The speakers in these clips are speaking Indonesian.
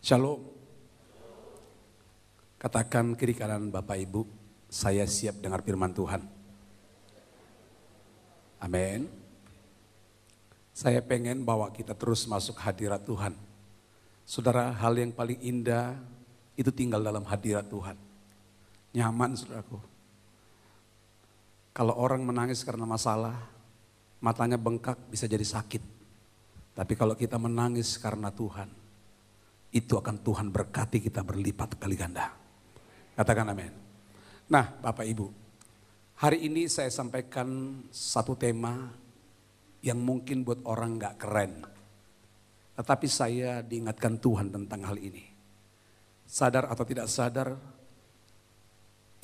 Shalom. Katakan kiri kanan Bapak Ibu, saya siap dengar firman Tuhan. Amin. Saya pengen bawa kita terus masuk hadirat Tuhan. Saudara, hal yang paling indah itu tinggal dalam hadirat Tuhan. Nyaman, saudaraku. Kalau orang menangis karena masalah, matanya bengkak bisa jadi sakit. Tapi kalau kita menangis karena Tuhan, itu akan Tuhan berkati kita berlipat kali ganda. Katakan amin. Nah Bapak Ibu, hari ini saya sampaikan satu tema yang mungkin buat orang gak keren. Tetapi saya diingatkan Tuhan tentang hal ini. Sadar atau tidak sadar,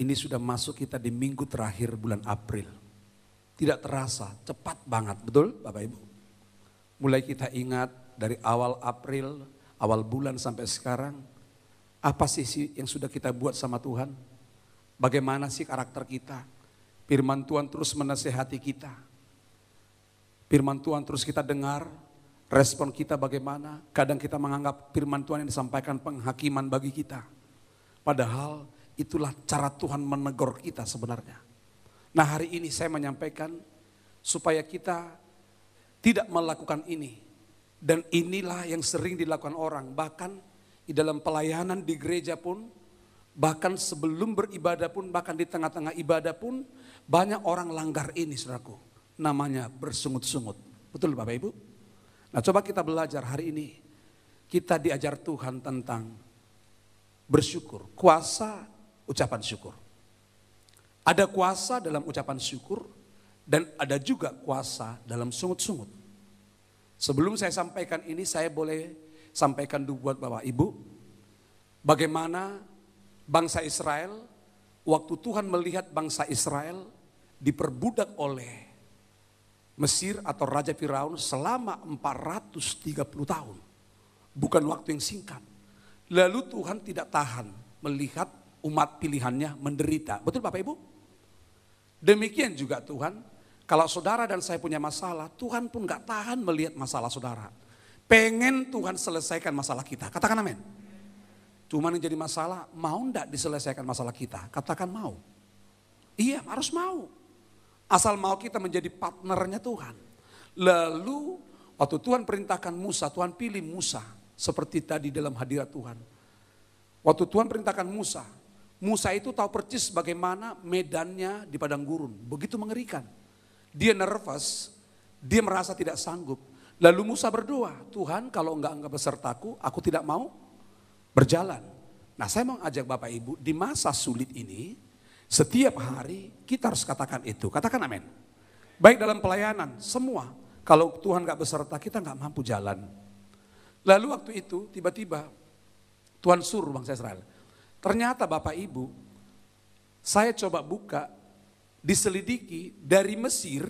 ini sudah masuk kita di minggu terakhir bulan April. Tidak terasa, cepat banget, betul Bapak Ibu? Mulai kita ingat dari awal April, awal bulan sampai sekarang, apa sih yang sudah kita buat sama Tuhan? Bagaimana sih karakter kita? Firman Tuhan terus menasehati kita. Firman Tuhan terus kita dengar, respon kita bagaimana? Kadang kita menganggap firman Tuhan yang disampaikan penghakiman bagi kita. Padahal itulah cara Tuhan menegur kita sebenarnya. Nah hari ini saya menyampaikan supaya kita tidak melakukan ini. Dan inilah yang sering dilakukan orang, bahkan di dalam pelayanan di gereja pun, bahkan sebelum beribadah pun, bahkan di tengah-tengah ibadah pun, banyak orang langgar ini saudaraku. Namanya bersungut-sungut. Betul Bapak Ibu? Nah coba kita belajar hari ini. Kita diajar Tuhan tentang bersyukur, kuasa ucapan syukur. Ada kuasa dalam ucapan syukur dan ada juga kuasa dalam sungut-sungut. Sebelum saya sampaikan ini, saya boleh sampaikan dulu buat Bapak Ibu. Bagaimana bangsa Israel, waktu Tuhan melihat bangsa Israel diperbudak oleh Mesir atau Raja Firaun selama 430 tahun. Bukan waktu yang singkat. Lalu Tuhan tidak tahan melihat umat pilihannya menderita. Betul Bapak Ibu? Demikian juga Tuhan. Kalau saudara dan saya punya masalah, Tuhan pun gak tahan melihat masalah saudara. Pengen Tuhan selesaikan masalah kita. Katakan amin. Cuman yang jadi masalah, mau gak diselesaikan masalah kita? Katakan mau. Iya harus mau. Asal mau kita menjadi partnernya Tuhan. Lalu waktu Tuhan perintahkan Musa, Tuhan pilih Musa. Seperti tadi dalam hadirat Tuhan. Waktu Tuhan perintahkan Musa, Musa itu tahu persis bagaimana medannya di padang gurun. Begitu mengerikan. Dia nervous, dia merasa tidak sanggup. Lalu Musa berdoa, Tuhan kalau enggak besertaku, aku tidak mau berjalan. Nah saya mau ajak Bapak Ibu, di masa sulit ini, setiap hari kita harus katakan itu. Katakan amin. Baik dalam pelayanan, semua. Kalau Tuhan enggak beserta, kita enggak mampu jalan. Lalu waktu itu tiba-tiba Tuhan suruh bangsa Israel. Ternyata Bapak Ibu, saya coba buka, diselidiki dari Mesir,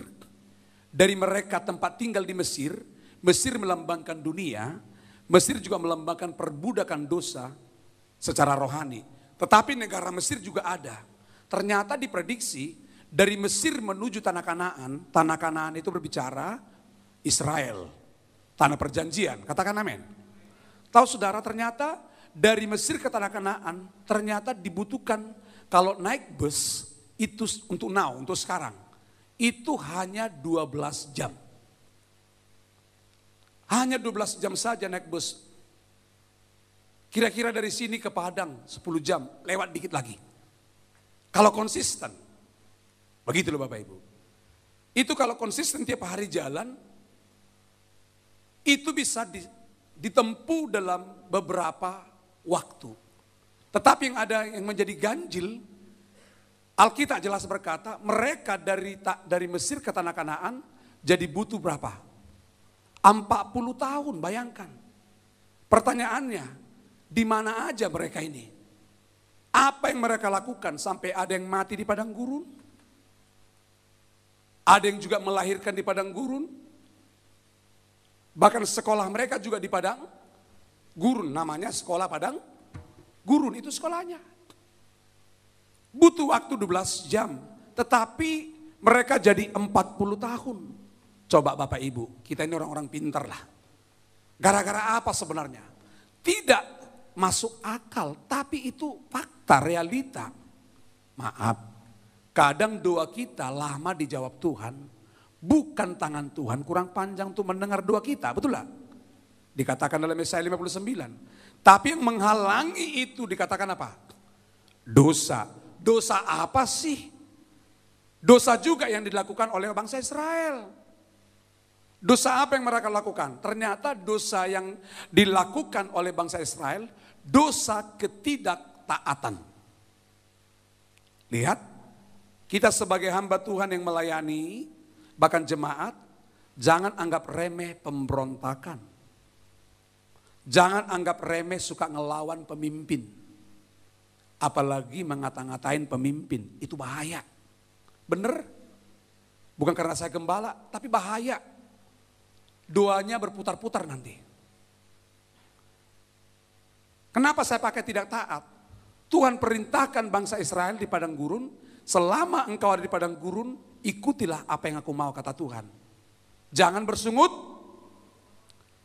dari mereka tempat tinggal di Mesir, Mesir melambangkan dunia, Mesir juga melambangkan perbudakan dosa secara rohani. Tetapi negara Mesir juga ada. Ternyata diprediksi dari Mesir menuju Tanah Kanaan itu berbicara Israel, tanah perjanjian, katakan amin. Tahu saudara ternyata dari Mesir ke Tanah Kanaan ternyata dibutuhkan kalau naik bus, itu untuk sekarang, itu hanya 12 jam. Hanya 12 jam saja naik bus. Kira-kira dari sini ke Padang 10 jam, lewat dikit lagi. Kalau konsisten, begitu loh Bapak Ibu. Itu kalau konsisten tiap hari jalan, itu bisa ditempuh dalam beberapa waktu. Tetapi yang ada yang menjadi ganjil, Alkitab jelas berkata, mereka dari Mesir ke Tanah Kanaan jadi butuh berapa? 40 tahun, bayangkan. Pertanyaannya, di mana aja mereka ini? Apa yang mereka lakukan sampai ada yang mati di padang gurun? Ada yang juga melahirkan di padang gurun? Bahkan sekolah mereka juga di padang gurun, namanya sekolah padang gurun, itu sekolahnya. Butuh waktu 12 jam, tetapi mereka jadi 40 tahun. Coba Bapak Ibu, kita ini orang-orang pintar lah. Gara-gara apa sebenarnya? Tidak masuk akal, tapi itu fakta, realita. Maaf, kadang doa kita lama dijawab Tuhan, bukan tangan Tuhan kurang panjang untuk mendengar doa kita, betul lah? Dikatakan dalam Yesaya 59. Tapi yang menghalangi itu dikatakan apa? Dosa. Dosa apa sih? Dosa juga yang dilakukan oleh bangsa Israel. Dosa apa yang mereka lakukan? Ternyata dosa yang dilakukan oleh bangsa Israel, dosa ketidaktaatan. Lihat, kita sebagai hamba Tuhan yang melayani, bahkan jemaat, jangan anggap remeh pemberontakan. Jangan anggap remeh suka ngelawan pemimpin. Apalagi ngata-ngatain pemimpin, itu bahaya. Bener? Bukan karena saya gembala, tapi bahaya. Doanya berputar-putar nanti. Kenapa saya pakai tidak taat? Tuhan perintahkan bangsa Israel di padang gurun, selama engkau ada di padang gurun, ikutilah apa yang aku mau, kata Tuhan. Jangan bersungut,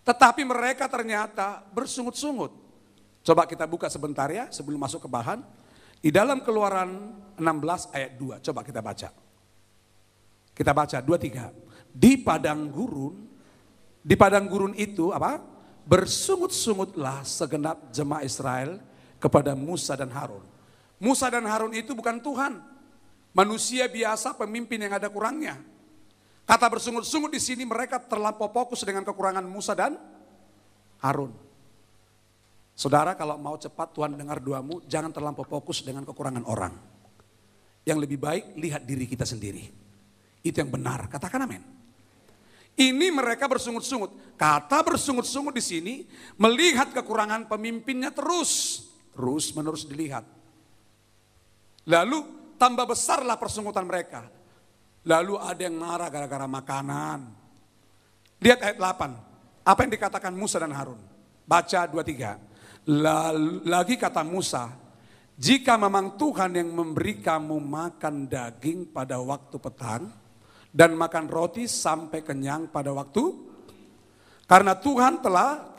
tetapi mereka ternyata bersungut-sungut. Coba kita buka sebentar ya sebelum masuk ke bahan. Di dalam Keluaran 16 ayat 2, coba kita baca. Kita baca 2-3. Di padang gurun itu apa? Bersungut-sungutlah segenap jemaah Israel kepada Musa dan Harun. Musa dan Harun itu bukan Tuhan. Manusia biasa, pemimpin yang ada kurangnya. Kata bersungut-sungut di sini mereka terlampau fokus dengan kekurangan Musa dan Harun. Saudara, kalau mau cepat Tuhan dengar doamu, jangan terlampau fokus dengan kekurangan orang. Yang lebih baik lihat diri kita sendiri. Itu yang benar, katakan amin. Ini mereka bersungut-sungut. Kata bersungut-sungut di sini melihat kekurangan pemimpinnya terus menerus dilihat. Lalu tambah besarlah persungutan mereka. Lalu ada yang marah gara-gara makanan. Lihat ayat 8. Apa yang dikatakan Musa dan Harun? Baca 2-3. Lagi kata Musa, jika memang Tuhan yang memberi kamu makan daging pada waktu petang, dan makan roti sampai kenyang pada waktu. Karena Tuhan telah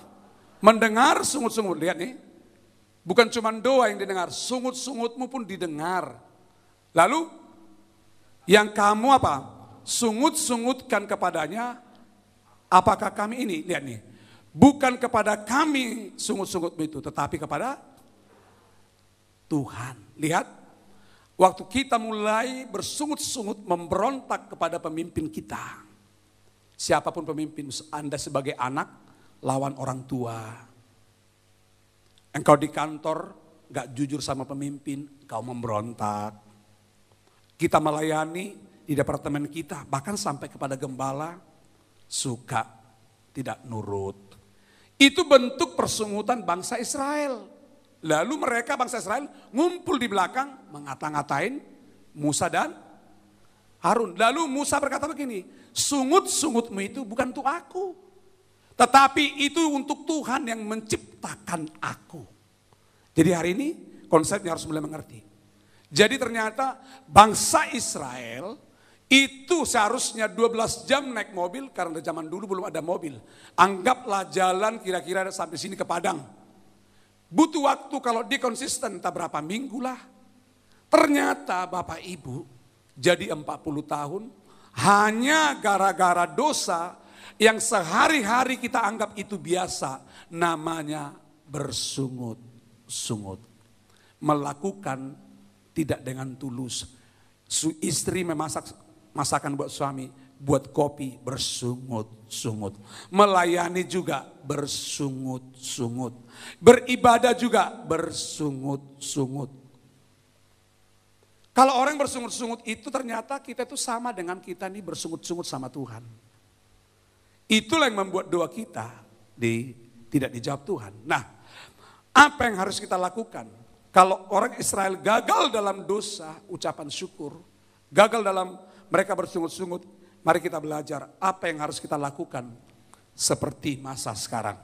mendengar sungut-sungut. Lihat nih. Bukan cuma doa yang didengar. Sungut-sungutmu pun didengar. Lalu yang kamu apa? Sungut-sungutkan kepadanya. Apakah kami ini? Lihat nih. Bukan kepada kami sungut-sungutmu itu. Tetapi kepada Tuhan. Lihat. Waktu kita mulai bersungut-sungut memberontak kepada pemimpin kita. Siapapun pemimpin, Anda sebagai anak lawan orang tua. Engkau di kantor gak jujur sama pemimpin, kau memberontak. Kita melayani di departemen kita, bahkan sampai kepada gembala, suka tidak nurut. Itu bentuk persungutan bangsa Israel. Lalu mereka bangsa Israel ngumpul di belakang mengata-ngatain Musa dan Harun. Lalu Musa berkata begini, sungut-sungutmu itu bukan untuk aku. Tetapi itu untuk Tuhan yang menciptakan aku. Jadi hari ini konsepnya harus mulai mengerti. Jadi ternyata bangsa Israel itu seharusnya 12 jam naik mobil karena zaman dulu belum ada mobil. Anggaplah jalan kira-kira sampai sini ke Padang. Butuh waktu kalau dia konsisten entah berapa minggu lah. Ternyata Bapak Ibu jadi 40 tahun hanya gara-gara dosa yang sehari-hari kita anggap itu biasa. Namanya bersungut-sungut. Melakukan tidak dengan tulus. Istri memasak masakan buat suami, buat kopi bersungut-sungut. Melayani juga bersungut-sungut. Beribadah juga bersungut-sungut. Kalau orang bersungut-sungut itu ternyata kita itu sama dengan kita nih bersungut-sungut sama Tuhan. Itulah yang membuat doa kita tidak dijawab Tuhan. Nah, apa yang harus kita lakukan? Kalau orang Israel gagal dalam dosa, ucapan syukur, gagal dalam mereka bersungut-sungut, mari kita belajar apa yang harus kita lakukan seperti masa sekarang.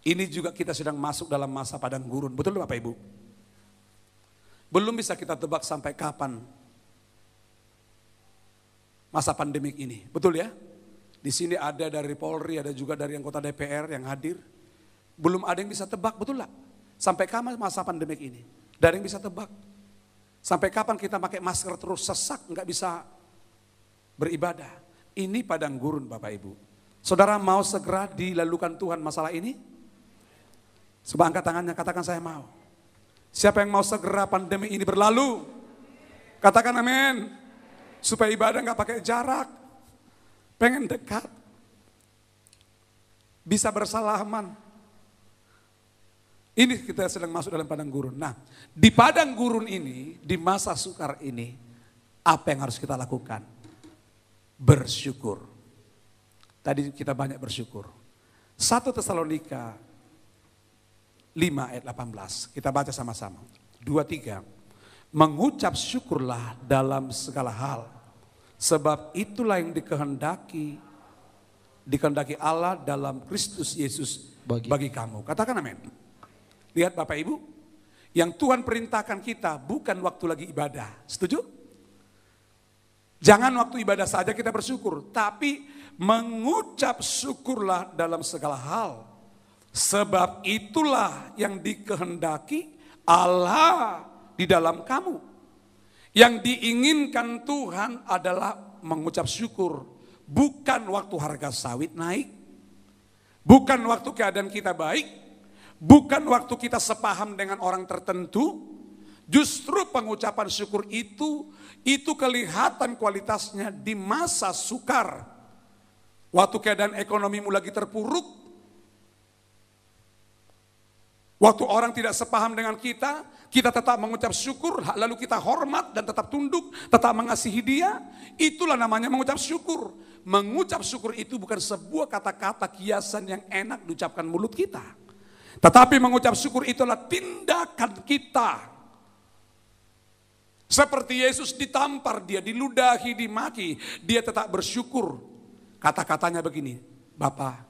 Ini juga kita sedang masuk dalam masa padang gurun, betul Bapak Ibu? Belum bisa kita tebak sampai kapan masa pandemik ini, betul ya? Di sini ada dari Polri, ada juga dari anggota DPR yang hadir. Belum ada yang bisa tebak, betul lah? Sampai kapan masa pandemik ini? Dari yang bisa tebak. Sampai kapan kita pakai masker terus sesak, nggak bisa beribadah. Ini padang gurun Bapak Ibu. Saudara mau segera dilalukan Tuhan masalah ini? Coba angkat tangannya, katakan saya mau. Siapa yang mau segera pandemi ini berlalu? Katakan amin. Supaya ibadah nggak pakai jarak. Pengen dekat. Bisa bersalaman. Ini kita sedang masuk dalam padang gurun. Nah, di padang gurun ini, di masa sukar ini, apa yang harus kita lakukan? Bersyukur. Tadi kita banyak bersyukur. 1 Tesalonika 5 ayat 18. Kita baca sama-sama. 2, 3. Mengucap syukurlah dalam segala hal. Sebab itulah yang dikehendaki Allah dalam Kristus Yesus bagi kamu. Katakan amin. Lihat Bapak Ibu, yang Tuhan perintahkan kita bukan waktu lagi ibadah. Setuju? Jangan waktu ibadah saja kita bersyukur, tapi mengucap syukurlah dalam segala hal. Sebab itulah yang dikehendaki Allah di dalam kamu. Yang diinginkan Tuhan adalah mengucap syukur. Bukan waktu harga sawit naik. Bukan waktu keadaan kita baik. Bukan waktu kita sepaham dengan orang tertentu. Justru pengucapan syukur itu kelihatan kualitasnya di masa sukar. Waktu keadaan ekonomimu lagi terpuruk. Waktu orang tidak sepaham dengan kita tetap mengucap syukur, lalu kita hormat dan tetap tunduk, tetap mengasihi dia. Itulah namanya mengucap syukur. Mengucap syukur itu bukan sebuah kata-kata kiasan yang enak diucapkan mulut kita. Tetapi mengucap syukur itulah tindakan kita. Seperti Yesus ditampar, dia diludahi, dimaki, dia tetap bersyukur. Kata-katanya begini, Bapa,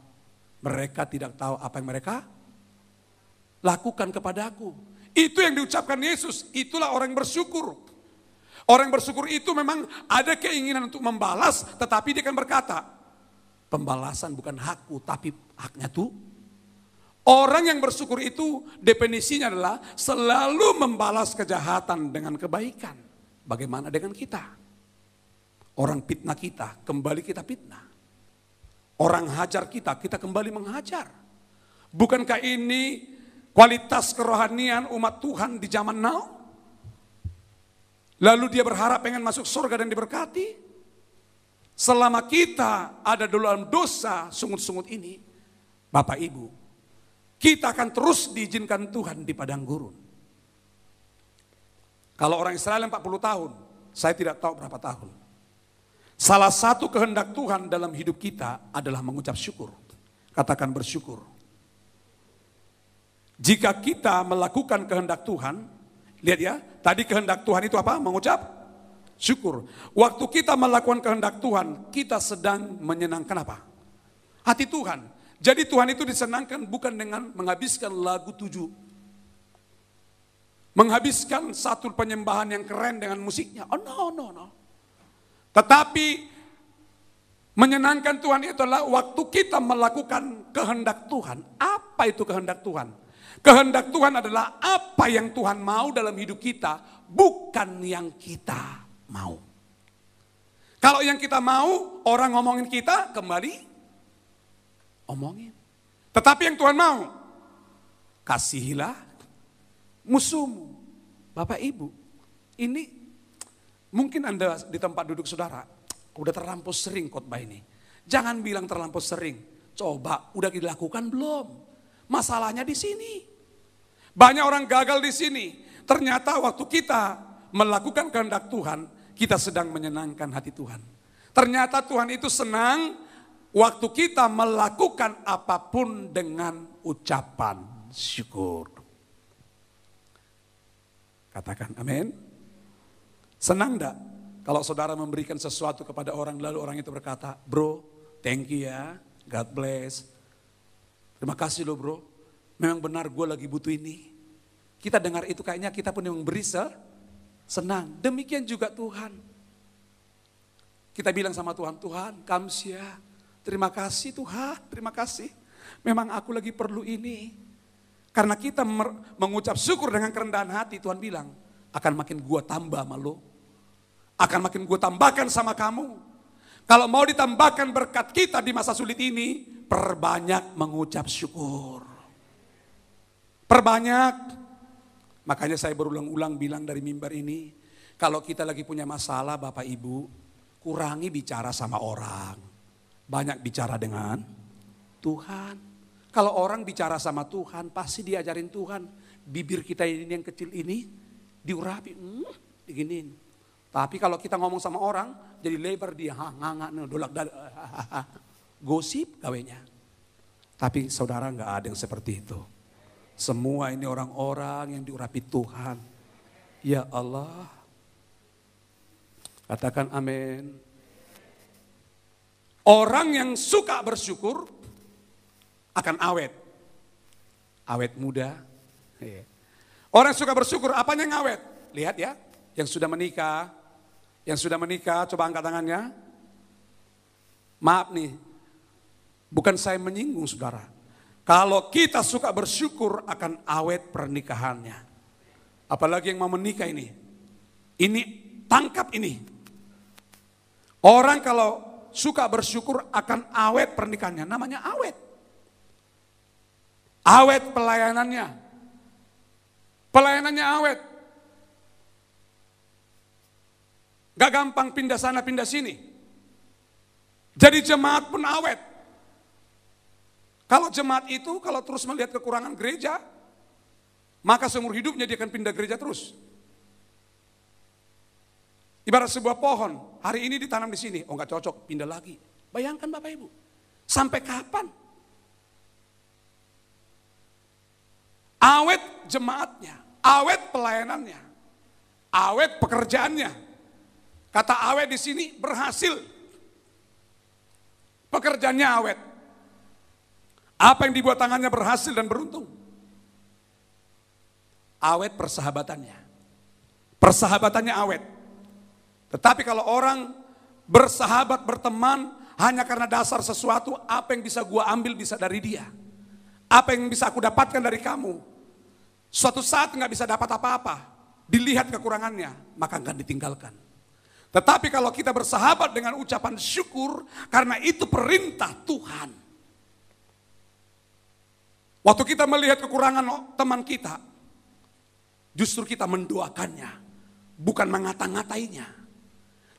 mereka tidak tahu apa yang mereka lakukan kepadaku. Itu yang diucapkan Yesus, itulah orang bersyukur. Orang bersyukur itu memang ada keinginan untuk membalas, tetapi dia akan berkata, pembalasan bukan hakku, tapi haknya Tuhan. Orang yang bersyukur itu definisinya adalah selalu membalas kejahatan dengan kebaikan. Bagaimana dengan kita? Orang fitnah kita, kembali kita fitnah. Orang hajar kita, kita kembali menghajar. Bukankah ini kualitas kerohanian umat Tuhan di zaman now? Lalu dia berharap pengen masuk surga dan diberkati. Selama kita ada dalam dosa sungut-sungut ini, Bapak Ibu, kita akan terus diizinkan Tuhan di padang gurun. Kalau orang Israel 40 tahun, saya tidak tahu berapa tahun. Salah satu kehendak Tuhan dalam hidup kita adalah mengucap syukur. Katakan bersyukur. Jika kita melakukan kehendak Tuhan, lihat ya, tadi kehendak Tuhan itu apa? Mengucap syukur. Waktu kita melakukan kehendak Tuhan, kita sedang menyenangkan apa? Hati Tuhan. Jadi Tuhan itu disenangkan bukan dengan menghabiskan lagu 7. Menghabiskan satu penyembahan yang keren dengan musiknya. Oh no. Tetapi menyenangkan Tuhan itu adalah waktu kita melakukan kehendak Tuhan. Apa itu kehendak Tuhan? Kehendak Tuhan adalah apa yang Tuhan mau dalam hidup kita, bukan yang kita mau. Kalau yang kita mau, orang ngomongin kita, kembali omongin. Tetapi yang Tuhan mau, kasihilah musuhmu. Bapak Ibu, ini mungkin Anda di tempat duduk saudara, udah terlampau sering khotbah ini. Jangan bilang terlampau sering. Coba, udah dilakukan belum? Masalahnya di sini. Banyak orang gagal di sini. Ternyata waktu kita melakukan kehendak Tuhan, kita sedang menyenangkan hati Tuhan. Ternyata Tuhan itu senang waktu kita melakukan apapun dengan ucapan syukur. Katakan amin. Senang enggak kalau saudara memberikan sesuatu kepada orang lalu orang itu berkata, bro, thank you ya, God bless. Terima kasih loh bro, memang benar gue lagi butuh ini. Kita dengar itu kayaknya kita pun yang memberi senang. Demikian juga Tuhan. Kita bilang sama Tuhan, Tuhan kamsia. Terima kasih Tuhan, terima kasih. Memang aku lagi perlu ini. Karena kita mengucap syukur dengan kerendahan hati, Tuhan bilang, akan makin gua tambah sama lo. Akan makin gua tambahkan sama kamu. Kalau mau ditambahkan berkat kita di masa sulit ini, perbanyak mengucap syukur. Perbanyak. Makanya saya berulang-ulang bilang dari mimbar ini, kalau kita lagi punya masalah Bapak Ibu, kurangi bicara sama orang. Banyak bicara dengan Tuhan. Kalau orang bicara sama Tuhan, pasti diajarin Tuhan. Bibir kita ini yang kecil ini, diurapi, diginiin. Tapi kalau kita ngomong sama orang, jadi lebar dia, dolak gosip gawenya. Tapi saudara nggak ada yang seperti itu. Semua ini orang-orang yang diurapi Tuhan. Ya Allah. Katakan amin. Orang yang suka bersyukur akan awet. Awet muda. Orang yang suka bersyukur apanya yang awet? Lihat ya, yang sudah menikah. Yang sudah menikah, coba angkat tangannya. Maaf nih, bukan saya menyinggung saudara. Kalau kita suka bersyukur akan awet pernikahannya. Apalagi yang mau menikah ini. Ini, tangkap ini. Orang kalau suka bersyukur akan awet pernikahannya, namanya awet. Awet pelayanannya. Pelayanannya awet. Gak gampang pindah sana pindah sini. Jadi jemaat pun awet. Kalau jemaat itu kalau terus melihat kekurangan gereja, maka seumur hidupnya dia akan pindah gereja terus. Ibarat sebuah pohon, hari ini ditanam di sini, oh gak cocok, pindah lagi. Bayangkan Bapak Ibu, sampai kapan? Awet jemaatnya, awet pelayanannya, awet pekerjaannya. Kata awet di sini berhasil. Pekerjaannya awet. Apa yang dibuat tangannya berhasil dan beruntung. Awet persahabatannya. Persahabatannya awet. Tetapi kalau orang bersahabat, berteman hanya karena dasar sesuatu, apa yang bisa gua ambil bisa dari dia. Apa yang bisa aku dapatkan dari kamu? Suatu saat nggak bisa dapat apa-apa, dilihat kekurangannya, maka akan ditinggalkan. Tetapi kalau kita bersahabat dengan ucapan syukur, karena itu perintah Tuhan. Waktu kita melihat kekurangan teman kita, justru kita mendoakannya, bukan mengata-ngatainya.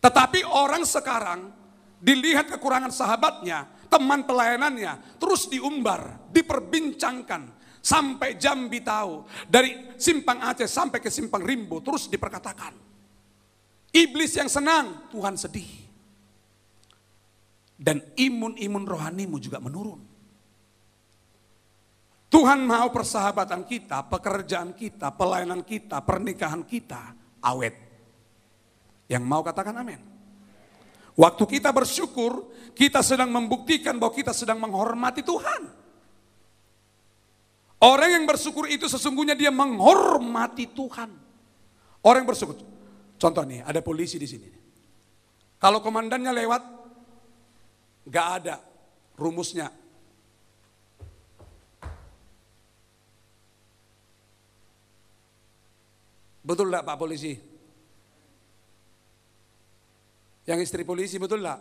Tetapi orang sekarang dilihat kekurangan sahabatnya, teman pelayanannya, terus diumbar, diperbincangkan. Sampai Jambi tahu, dari Simpang Aceh sampai ke Simpang Rimbo, terus diperkatakan. Iblis yang senang, Tuhan sedih. Dan imun-imun rohanimu juga menurun. Tuhan mau persahabatan kita, pekerjaan kita, pelayanan kita, pernikahan kita awet. Yang mau katakan amin. Waktu kita bersyukur, kita sedang membuktikan bahwa kita sedang menghormati Tuhan. Orang yang bersyukur itu sesungguhnya dia menghormati Tuhan. Orang yang bersyukur. Contoh nih, ada polisi di sini. Kalau komandannya lewat, gak ada rumusnya. Betul gak Pak Polisi? Yang istri polisi betul gak?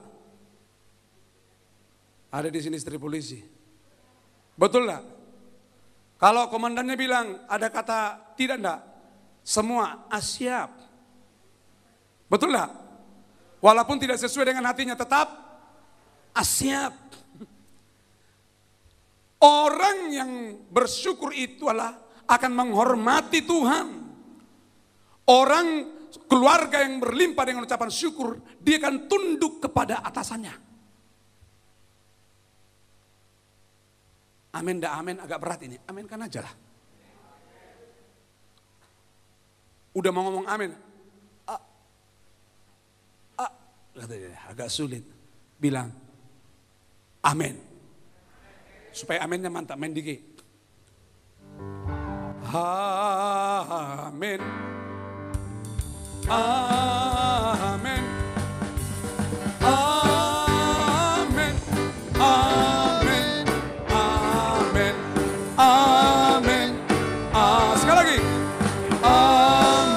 Ada di sini istri polisi. Betul gak? Kalau komandannya bilang ada kata tidak enggak, semua siap. Betul enggak? Walaupun tidak sesuai dengan hatinya tetap siap. Orang yang bersyukur itu adalah akan menghormati Tuhan. Orang keluarga yang berlimpah dengan ucapan syukur, dia akan tunduk kepada atasannya. Amin dah amin, agak berat ini. Aminkan aja lah. Udah mau ngomong amin. Agak sulit. Bilang amin. Supaya aminnya mantap, main dikit. Amin. Amin. Amin. Amin. Amin. Amin. sekali lagi. Amin.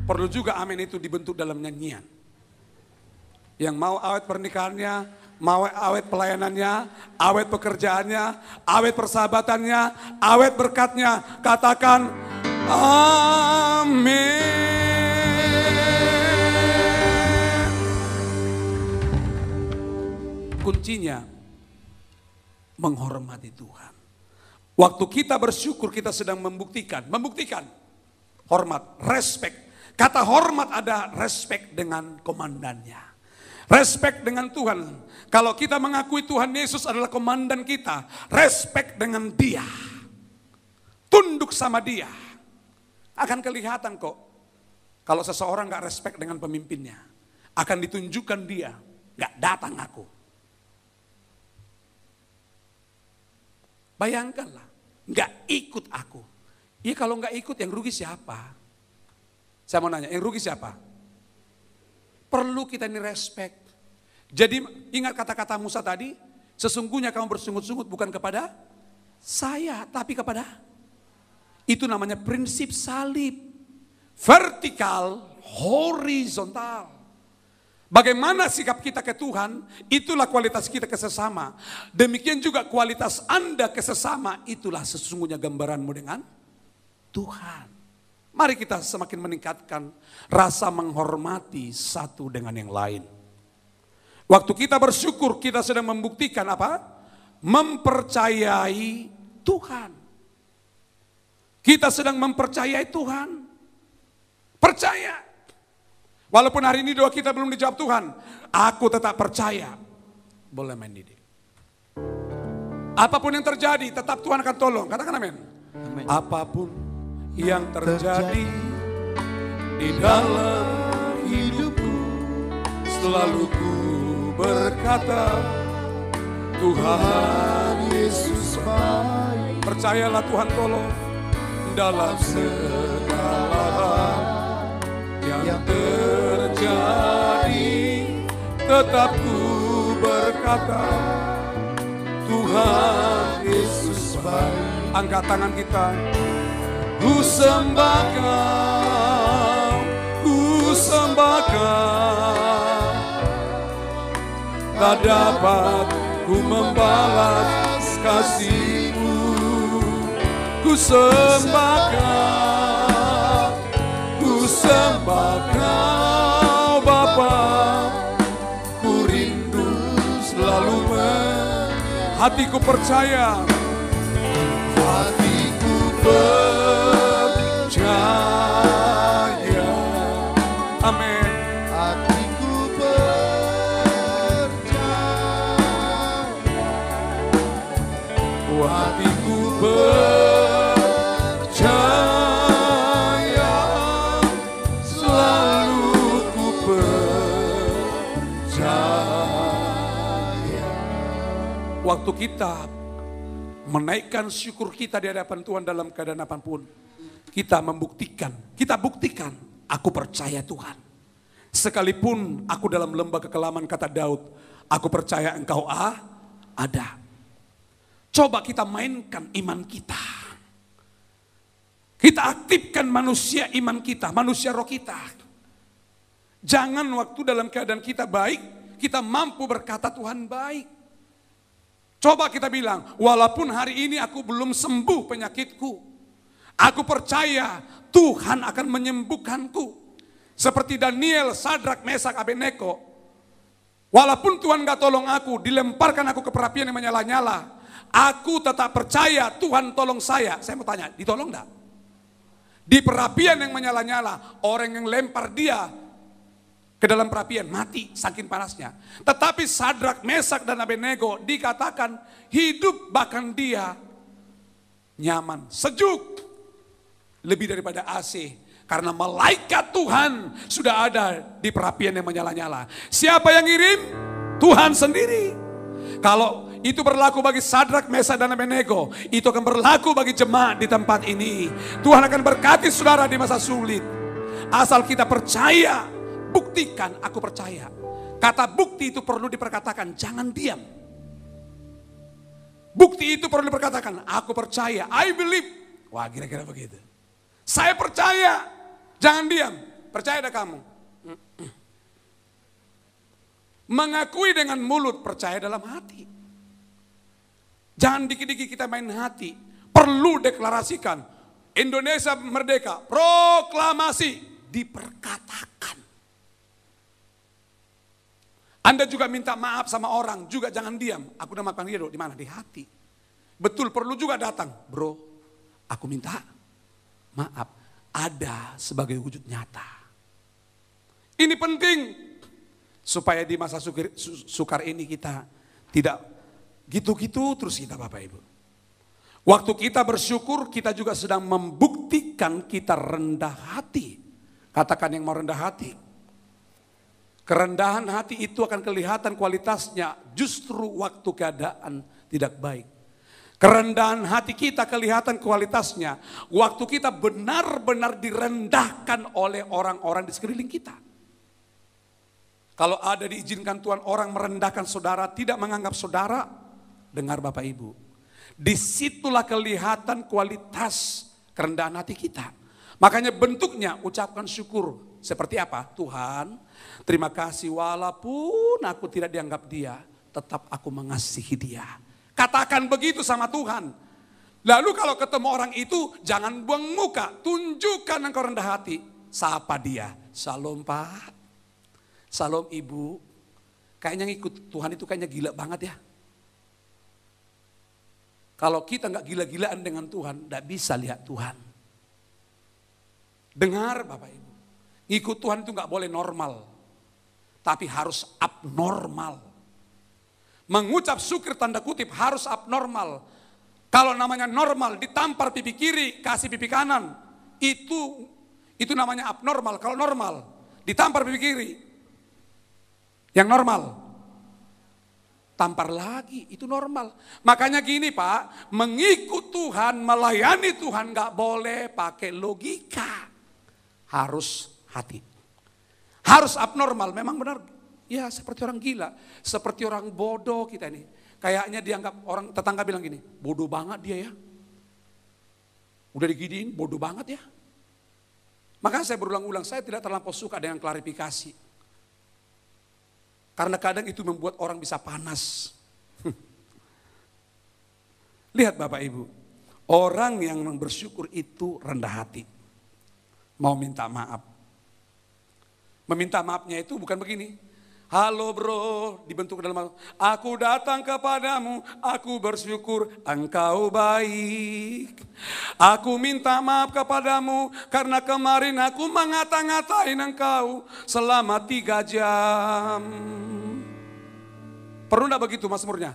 Perlu juga amin itu dibentuk dalam nyanyian. Yang mau awet pernikahannya, mau awet pelayanannya, awet pekerjaannya, awet persahabatannya, awet berkatnya, katakan amin. Kuncinya menghormati Tuhan. Waktu kita bersyukur kita sedang membuktikan hormat, respect. Kata hormat ada respect dengan komandannya. Respect dengan Tuhan. Kalau kita mengakui Tuhan Yesus adalah komandan kita, respect dengan Dia. Tunduk sama Dia. Akan kelihatan kok. Kalau seseorang gak respect dengan pemimpinnya, akan ditunjukkan dia, gak datang aku. Bayangkanlah, gak ikut aku. Iya kalau gak ikut yang rugi siapa? Saya mau nanya, yang rugi siapa? Perlu kita ini respect. Jadi ingat kata-kata Musa tadi, sesungguhnya kamu bersungut-sungut bukan kepada saya, tapi kepada. Itu namanya prinsip salib. Vertikal, horizontal. Bagaimana sikap kita ke Tuhan, itulah kualitas kita ke sesama. Demikian juga kualitas Anda ke sesama, itulah sesungguhnya gambaranmu dengan Tuhan. Mari kita semakin meningkatkan rasa menghormati satu dengan yang lain. Waktu kita bersyukur, kita sedang membuktikan apa? Mempercayai Tuhan. Kita sedang mempercayai Tuhan. Percaya. Walaupun hari ini doa kita belum dijawab Tuhan, aku tetap percaya. Boleh main Didi. Apapun yang terjadi, tetap Tuhan akan tolong. Katakan amin. Apapun yang terjadi di dalam hidupku, selalu ku berkata, Tuhan Yesus baik. Percayalah Tuhan tolong dalam segala hal yang terjadi, tetap ku berkata, Tuhan Yesus baik. Angkat tangan kita. Ku sembah Kau, ku sembah Kau. Tak dapat ku membalas kasih-Mu. Ku sembah Kau, ku sembah Kau Bapa. Ku rindu selalu hatiku percaya, hatiku percaya, amin. Hatiku percaya, hatiku percaya, selalu ku percaya. Waktu kita menaikkan syukur kita di hadapan Tuhan dalam keadaan apapun, kita buktikan, aku percaya Tuhan. Sekalipun aku dalam lembah kekelaman, kata Daud, aku percaya Engkau ada. Coba kita mainkan iman kita. Kita aktifkan manusia iman kita, manusia roh kita. Jangan waktu dalam keadaan kita baik, kita mampu berkata Tuhan baik. Coba kita bilang, walaupun hari ini aku belum sembuh penyakitku, aku percaya Tuhan akan menyembuhkanku. Seperti Daniel, Sadrak, Mesak, Abednego. Walaupun Tuhan gak tolong aku, dilemparkan aku ke perapian yang menyala-nyala, aku tetap percaya Tuhan tolong saya. Saya mau tanya, ditolong gak? Di perapian yang menyala-nyala, orang yang lempar dia ke dalam perapian mati saking panasnya. Tetapi Sadrak, Mesak dan Abednego dikatakan hidup, bahkan dia nyaman, sejuk, lebih daripada AC, karena malaikat Tuhan sudah ada di perapian yang menyala-nyala. Siapa yang ngirim? Tuhan sendiri. Kalau itu berlaku bagi Sadrak, Mesak dan Abednego, itu akan berlaku bagi jemaat di tempat ini. Tuhan akan berkati saudara di masa sulit. Asal kita percaya buktikan aku percaya. Kata bukti itu perlu diperkatakan, jangan diam. Bukti itu perlu diperkatakan, aku percaya, I believe. Wah, kira-kira begitu. Saya percaya, jangan diam. Percaya dah kamu. Mengakui dengan mulut, percaya dalam hati. Jangan dikit-dikit kita main hati. Perlu deklarasikan. Indonesia merdeka, proklamasi, diperkatakan. Anda juga minta maaf sama orang, juga jangan diam. Aku udah maafkan dia di mana? Di hati. Betul, perlu juga datang. Bro, aku minta maaf. Ada sebagai wujud nyata. Ini penting. Supaya di masa sukar ini kita tidak gitu-gitu terus kita Bapak Ibu. Waktu kita bersyukur, kita juga sedang membuktikan kita rendah hati. Katakan yang mau rendah hati. Kerendahan hati itu akan kelihatan kualitasnya justru waktu keadaan tidak baik. Kerendahan hati kita kelihatan kualitasnya waktu kita benar-benar direndahkan oleh orang-orang di sekeliling kita. Kalau ada diizinkan Tuhan orang merendahkan saudara, tidak menganggap saudara, dengar Bapak Ibu. Disitulah kelihatan kualitas kerendahan hati kita. Makanya bentuknya ucapkan syukur. Seperti apa? Tuhan, terima kasih walaupun aku tidak dianggap dia, tetap aku mengasihi dia. Katakan begitu sama Tuhan. Lalu kalau ketemu orang itu, jangan buang muka, tunjukkan engkau rendah hati. Sapa dia, shalom Pak, shalom Ibu. Kayaknya ngikut Tuhan itu kayaknya gila banget ya. Kalau kita nggak gila-gilaan dengan Tuhan, nggak bisa lihat Tuhan. Dengar Bapak Ibu. Ngikut Tuhan itu gak boleh normal. Tapi harus abnormal. Mengucap syukur tanda kutip harus abnormal. Kalau namanya normal, ditampar pipi kiri, kasih pipi kanan. Itu namanya abnormal. Kalau normal, ditampar pipi kiri. Yang normal. Tampar lagi, itu normal. Makanya gini Pak, mengikut Tuhan, melayani Tuhan gak boleh pakai logika. Harus hati. Harus abnormal, memang benar. Ya seperti orang gila, seperti orang bodoh kita ini. Kayaknya dianggap orang tetangga bilang gini, bodoh banget dia ya. Udah diginiin, bodoh banget ya. Makanya saya berulang-ulang, saya tidak terlampau suka dengan klarifikasi. Karena kadang itu membuat orang bisa panas. Lihat Bapak Ibu, orang yang bersyukur itu rendah hati. Mau minta maaf. Meminta maafnya itu bukan begini. Halo bro, dibentuk dalam aku datang kepadamu, aku bersyukur engkau baik. Aku minta maaf kepadamu karena kemarin aku mengata-ngatain engkau selama 3 jam. Perlu enggak begitu mazmurnya?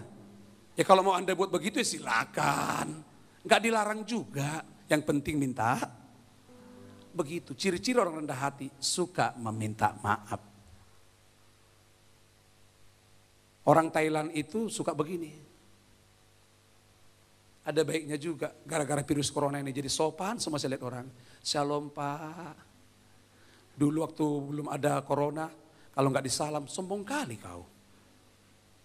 Ya kalau mau Anda buat begitu ya silakan. Enggak dilarang juga, yang penting minta. Begitu, ciri-ciri orang rendah hati suka meminta maaf. Orang Thailand itu suka begini. Ada baiknya juga, gara-gara virus corona ini jadi sopan semua saya lihat orang. Shalom Pak. Dulu waktu belum ada corona, kalau nggak disalam, sombong kali kau.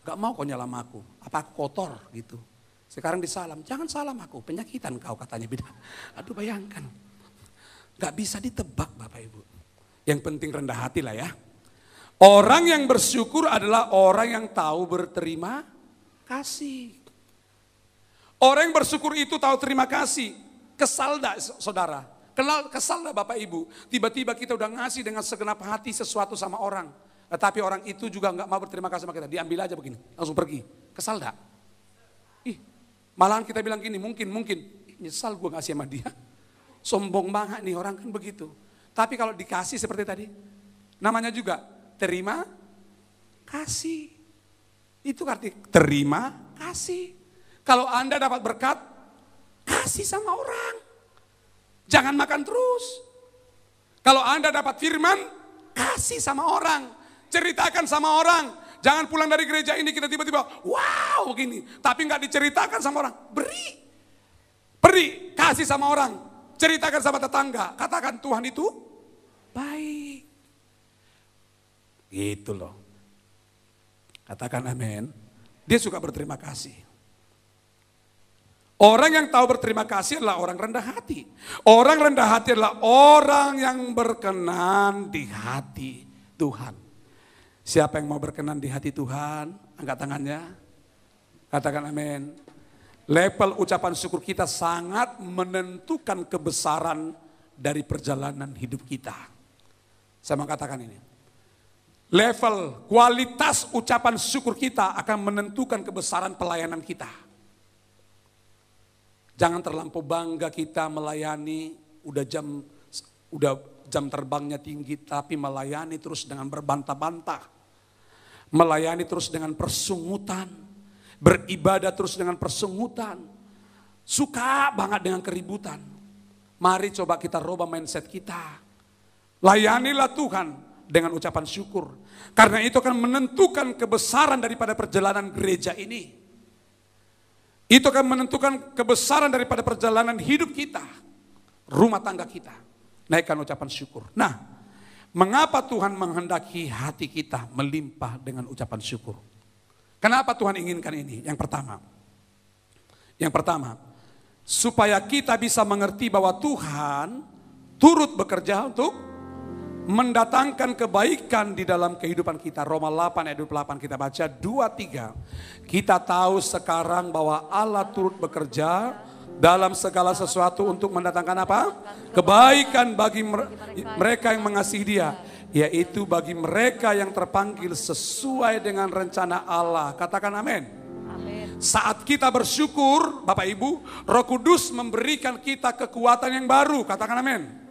Gak mau kau nyalam aku, apa aku kotor gitu. Sekarang disalam, jangan salam aku, penyakitan kau katanya beda. Aduh bayangkan. Gak bisa ditebak Bapak Ibu. Yang penting rendah hati lah ya. Orang yang bersyukur adalah orang yang tahu berterima kasih. Orang yang bersyukur itu tahu terima kasih. Kesal gak saudara? Kesal gak Bapak Ibu? Tiba-tiba kita udah ngasih dengan segenap hati sesuatu sama orang. Tetapi orang itu juga gak mau berterima kasih sama kita. Diambil aja begini, langsung pergi. Kesal gak? Malahan kita bilang gini, mungkin. Nyesal gue ngasih sama dia. Sombong banget nih orang kan begitu. Tapi kalau dikasih seperti tadi, namanya juga terima kasih. Itu arti terima kasih. Kalau Anda dapat berkat, kasih sama orang. Jangan makan terus. Kalau Anda dapat firman, kasih sama orang. Ceritakan sama orang. Jangan pulang dari gereja ini kita tiba-tiba, wow gini. Tapi nggak diceritakan sama orang. Beri, kasih sama orang. Ceritakan sama tetangga, katakan Tuhan itu baik. Gitu loh. Katakan amin. Dia suka berterima kasih. Orang yang tahu berterima kasih adalah orang rendah hati. Orang rendah hati adalah orang yang berkenan di hati Tuhan. Siapa yang mau berkenan di hati Tuhan? Angkat tangannya. Katakan amin. Level ucapan syukur kita sangat menentukan kebesaran dari perjalanan hidup kita. Saya mau katakan ini. Level kualitas ucapan syukur kita akan menentukan kebesaran pelayanan kita. Jangan terlampau bangga kita melayani, udah jam terbangnya tinggi, tapi melayani terus dengan berbantah-bantah. Melayani terus dengan persungutan, beribadah terus dengan persungutan. Suka banget dengan keributan. Mari coba kita rubah mindset kita. Layanilah Tuhan dengan ucapan syukur. Karena itu akan menentukan kebesaran daripada perjalanan gereja ini. Itu akan menentukan kebesaran daripada perjalanan hidup kita, rumah tangga kita. Naikkan ucapan syukur. Nah, mengapa Tuhan menghendaki hati kita melimpah dengan ucapan syukur? Kenapa Tuhan inginkan ini? Yang pertama, supaya kita bisa mengerti bahwa Tuhan turut bekerja untuk mendatangkan kebaikan di dalam kehidupan kita. Roma 8 ayat 28 kita baca 2-3. Kita tahu sekarang bahwa Allah turut bekerja dalam segala sesuatu untuk mendatangkan apa? Kebaikan bagi mereka yang mengasihi Dia, yaitu bagi mereka yang terpanggil sesuai dengan rencana Allah. Katakan amin. Saat kita bersyukur, Bapak Ibu, Roh Kudus memberikan kita kekuatan yang baru. Katakan amin.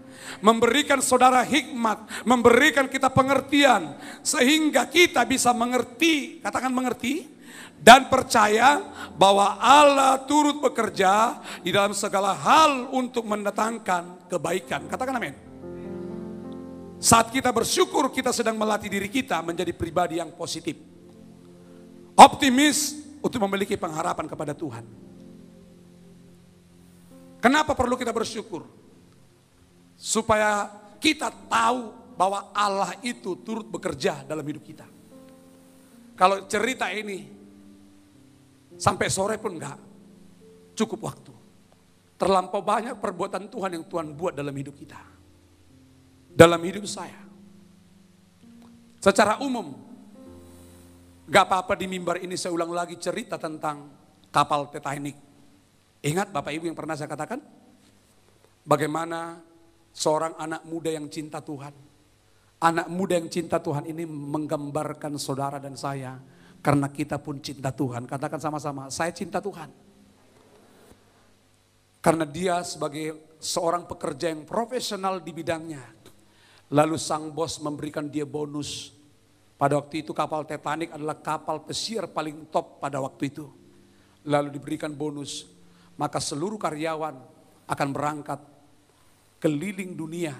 Memberikan saudara hikmat, memberikan kita pengertian, sehingga kita bisa mengerti, katakan mengerti, dan percaya bahwa Allah turut bekerja di dalam segala hal untuk mendatangkan kebaikan. Katakan amin. Saat kita bersyukur, kita sedang melatih diri kita menjadi pribadi yang positif, optimis untuk memiliki pengharapan kepada Tuhan. Kenapa perlu kita bersyukur? Supaya kita tahu bahwa Allah itu turut bekerja dalam hidup kita. Kalau cerita ini sampai sore pun enggak cukup waktu. Terlampau banyak perbuatan Tuhan yang Tuhan buat dalam hidup kita. Dalam hidup saya. Secara umum, enggak apa-apa di mimbar ini saya ulang lagi cerita tentang kapal Titanic. Ingat Bapak Ibu yang pernah saya katakan? Bagaimana seorang anak muda yang cinta Tuhan. Anak muda yang cinta Tuhan ini menggambarkan saudara dan saya. Karena kita pun cinta Tuhan. Katakan sama-sama, saya cinta Tuhan. Karena dia sebagai seorang pekerja yang profesional di bidangnya. Lalu sang bos memberikan dia bonus. Pada waktu itu kapal Titanic adalah kapal pesiar paling top pada waktu itu. Lalu diberikan bonus. Maka seluruh karyawan akan berangkat keliling dunia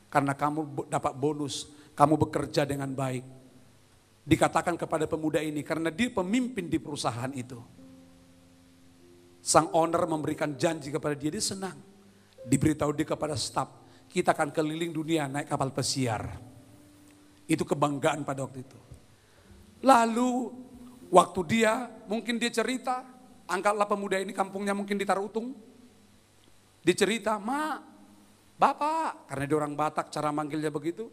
karena kamu dapat bonus, kamu bekerja dengan baik. Dikatakan kepada pemuda ini karena dia pemimpin di perusahaan itu. Sang owner memberikan janji kepada dia senang. Diberitahu dia kepada staf, kita akan keliling dunia naik kapal pesiar. Itu kebanggaan pada waktu itu. Lalu waktu mungkin dia cerita, angkatlah pemuda ini kampungnya mungkin di Tarutung. Dia cerita, "Ma, Bapak," karena dia orang Batak cara manggilnya begitu.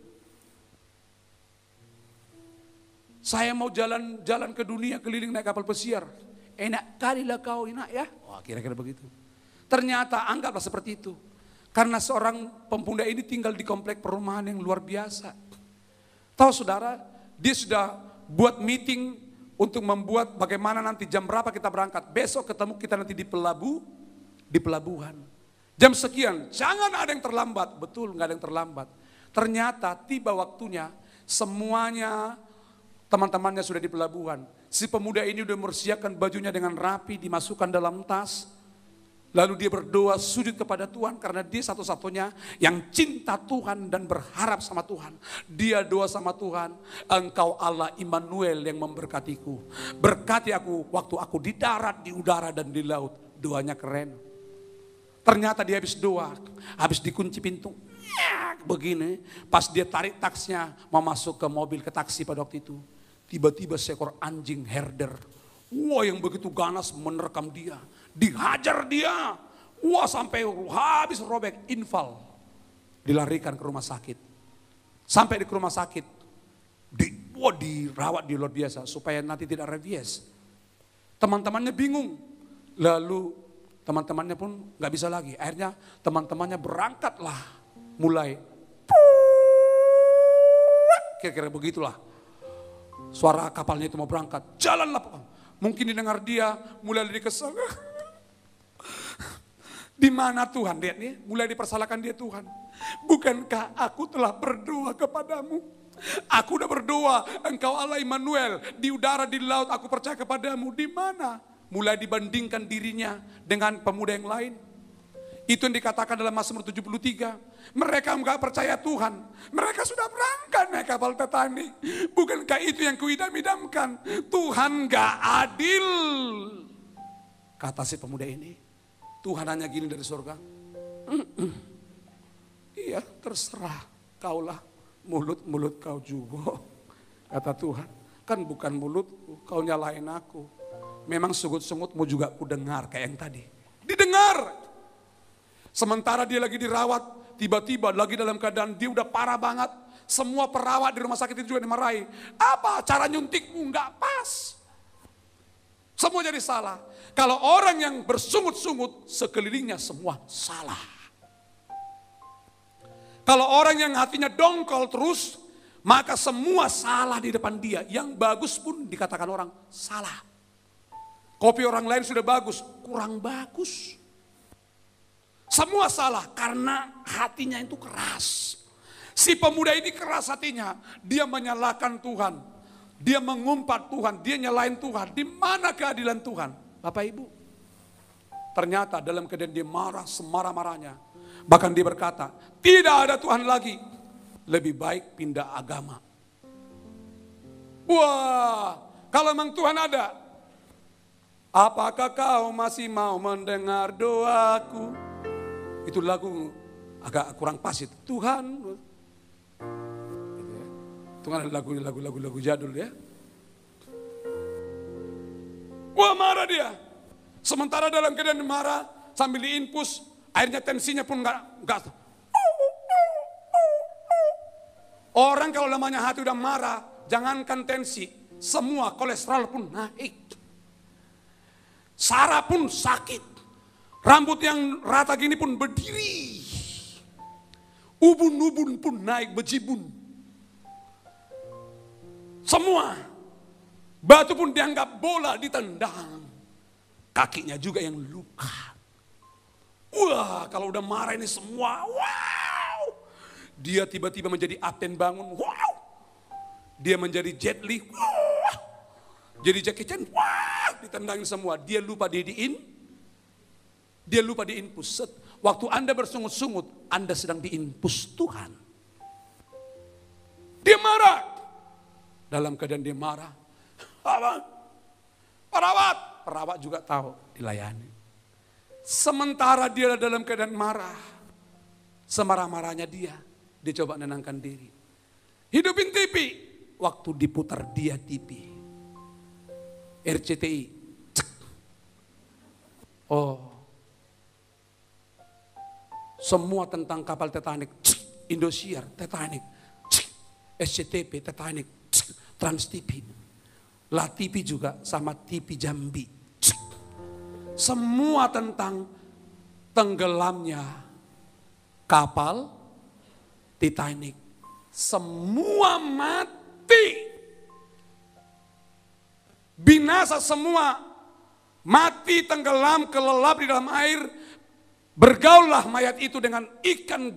"Saya mau jalan ke dunia keliling naik kapal pesiar." "Enak kali lah kau enak ya." Wah, kira-kira begitu. Ternyata anggaplah seperti itu. Karena seorang pemuda ini tinggal di komplek perumahan yang luar biasa. Tahu saudara, dia sudah buat meeting untuk membuat bagaimana nanti jam berapa kita berangkat. Besok ketemu kita nanti di pelabuhan. Jam sekian, jangan ada yang terlambat. Betul, nggak ada yang terlambat. Ternyata tiba waktunya, semuanya teman-temannya sudah di pelabuhan. Si pemuda ini sudah mempersiapkan bajunya dengan rapi, dimasukkan dalam tas. Lalu dia berdoa, sujud kepada Tuhan karena dia satu-satunya yang cinta Tuhan dan berharap sama Tuhan. Dia doa sama Tuhan, "Engkau Allah Immanuel yang memberkatiku. Berkati aku waktu aku di darat, di udara, dan di laut." Doanya keren. Ternyata dia habis doa, habis dikunci pintu, begini. Pas dia tarik taksnya mau masuk ke mobil, ke taksi pada waktu itu. Tiba-tiba seekor anjing herder. Wah, yang begitu ganas menerkam dia. Dihajar dia. Wah, sampai habis robek, infal. Dilarikan ke rumah sakit. Sampai di rumah sakit. Dirawat di luar biasa supaya nanti tidak rabies. Teman-temannya bingung. Lalu teman-temannya pun gak bisa lagi. Akhirnya teman-temannya berangkatlah. Mulai. Kira-kira begitulah. Suara kapalnya itu mau berangkat. Jalanlah. Mungkin didengar dia mulai dari kesal. Di mana Tuhan? Lihat nih, mulai dipersalahkan dia Tuhan. Bukankah aku telah berdoa kepadamu? Aku udah berdoa, engkau Allah Immanuel, di udara, di laut, aku percaya kepadamu. Di mana? Mulai dibandingkan dirinya dengan pemuda yang lain. Itu yang dikatakan dalam Mazmur 73. Mereka enggak percaya Tuhan. Mereka sudah berangkat naik kapal Titanic. Bukankah itu yang kuidam-idamkan? Tuhan enggak adil. Kata si pemuda ini. Tuhan hanya gini dari surga. Iya, terserah kaulah. Mulut-mulut kau juga. Kata Tuhan. Kan bukan mulutku, kau nyalain aku. Memang sungut-sungutmu juga ku dengar kayak yang tadi. Didengar. Sementara dia lagi dirawat, tiba-tiba lagi dalam keadaan dia udah parah banget. Semua perawat di rumah sakit itu juga dimarahi. Apa cara nyuntikmu nggak pas? Semua jadi salah. Kalau orang yang bersungut-sungut, sekelilingnya semua salah. Kalau orang yang hatinya dongkol terus, maka semua salah di depan dia. Yang bagus pun dikatakan orang salah. Kopi orang lain sudah bagus, kurang bagus. Semua salah karena hatinya itu keras. Si pemuda ini keras hatinya. Dia menyalahkan Tuhan. Dia mengumpat Tuhan. Dia nyalain Tuhan. Di mana keadilan Tuhan? Bapak Ibu. Ternyata dalam keadaan dia marah, semarah-marahnya. Bahkan dia berkata, tidak ada Tuhan lagi. Lebih baik pindah agama. Wah, kalau memang Tuhan ada. Apakah kau masih mau mendengar doaku? Itu lagu agak kurang pas itu. Tuhan. Itu kan lagu jadul ya. Wah, marah dia. Sementara dalam keadaan marah sambil diinfus, akhirnya tensinya pun enggak. Orang kalau namanya hati udah marah, jangankan tensi, semua kolesterol pun naik. Saraf pun sakit. Rambut yang rata gini pun berdiri. Ubun-ubun pun naik bejibun. Semua. Batu pun dianggap bola ditendang. Kakinya juga yang luka. Wah, kalau udah marah ini semua. Wow. Dia tiba-tiba menjadi Kapten Bangun. Wow. Dia menjadi Jet Li. Wow. Jadi Jackie Chan. Wow. Ditendangin semua. Dia lupa Dia lupa diinpus. Waktu Anda bersungut-sungut, Anda sedang diinpus Tuhan. Dia marah. Dalam keadaan dia marah. Perawat juga tahu dilayani. Sementara dia dalam keadaan marah. Semarah-marahnya dia coba menenangkan diri. Hidupin TV. Waktu diputar dia TV. RCTI. Cek. Oh. Semua tentang kapal Titanic, Indosiar, Titanic, SCTV, Titanic, Trans TV, La TV juga sama TV Jambi. Semua tentang tenggelamnya kapal Titanic. Semua mati. Binasa semua. Mati, tenggelam, kelelap di dalam air. Bergaullah mayat itu dengan ikan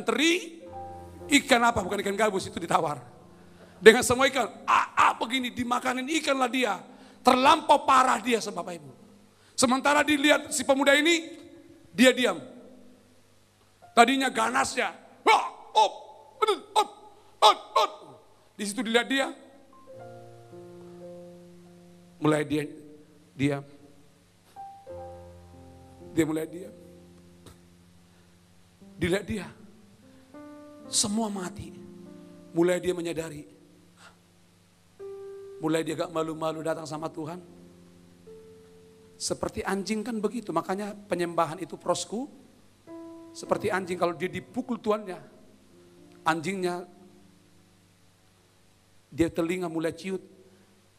teri, ikan apa? Bukan ikan gabus, itu ditawar. Dengan semua ikan, begini dimakanin ikanlah dia. Terlampau parah dia sama Bapak Ibu. Sementara dilihat si pemuda ini, dia diam. Tadinya ganasnya, di situ dilihat dia, mulai dia mulai diam. Dilihat dia, Semua mati. Mulai dia menyadari. Mulai dia gak malu-malu datang sama Tuhan. Seperti anjing kan begitu. Makanya penyembahan itu prosku. Seperti anjing kalau dia dipukul tuannya. Anjingnya dia telinga mulai ciut.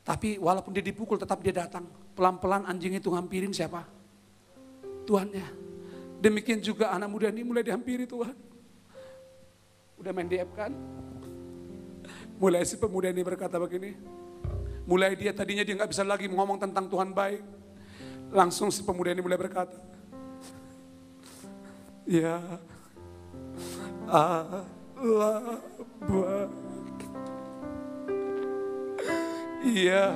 Tapi walaupun dia dipukul tetap dia datang. Pelan-pelan anjing itu ngampirin siapa? Tuannya. Demikian juga anak muda ini mulai dihampiri Tuhan. Udah main DM kan? Mulai si pemuda ini berkata begini. Mulai dia tadinya dia gak bisa lagi ngomong tentang Tuhan baik. Langsung si pemuda ini mulai berkata. Ya Allah baik. Ya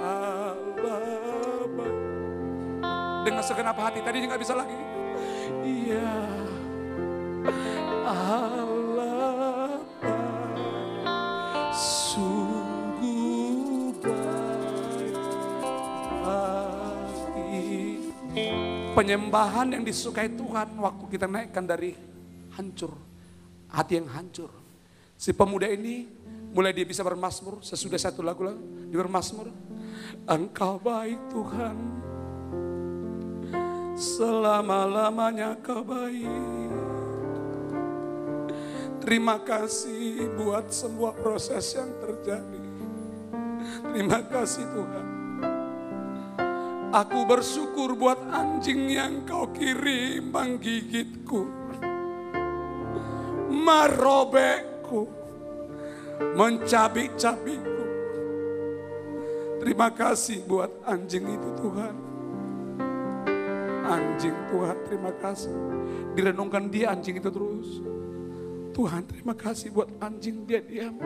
Allah baik. Dengan segenap hati tadinya gak bisa lagi. Ya Allah baik, sungguh baik. Penyembahan yang disukai Tuhan waktu kita naikkan dari hancur, hati yang hancur. Si pemuda ini mulai dia bisa bermazmur, sesudah satu lagu dia bermazmur. Engkau baik Tuhan, selama-lamanya Kau baik. Terima kasih buat semua proses yang terjadi. Terima kasih Tuhan. Aku bersyukur buat anjing yang Kau kirim menggigitku, merobekku, mencabik-cabikku. Terima kasih buat anjing itu Tuhan. Anjing Tuhan, terima kasih. Direnungkan dia anjing itu terus. Tuhan terima kasih buat anjing dia diam.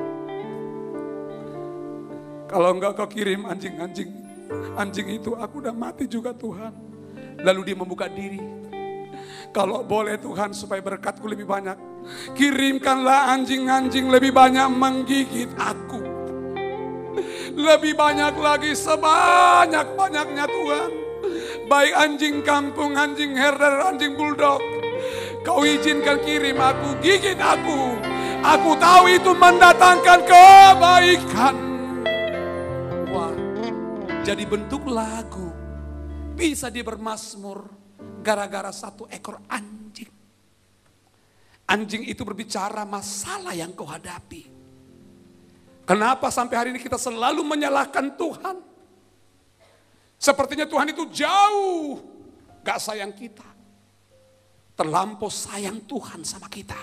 Kalau enggak Kau kirim anjing itu aku udah mati juga Tuhan. Lalu dia membuka diri. Kalau boleh Tuhan supaya berkat-Ku lebih banyak, kirimkanlah anjing-anjing lebih banyak menggigit aku. Lebih banyak lagi, sebanyak-banyaknya Tuhan. Baik anjing kampung, anjing herder, anjing bulldog. Kau izinkan kirim aku, gigit aku. Aku tahu itu mendatangkan kebaikan. Wah, jadi bentuk lagu. Bisa dia bermazmur gara-gara satu ekor anjing. Anjing itu berbicara masalah yang kau hadapi. Kenapa sampai hari ini kita selalu menyalahkan Tuhan? Sepertinya Tuhan itu jauh, gak sayang kita. Terlampau sayang Tuhan sama kita.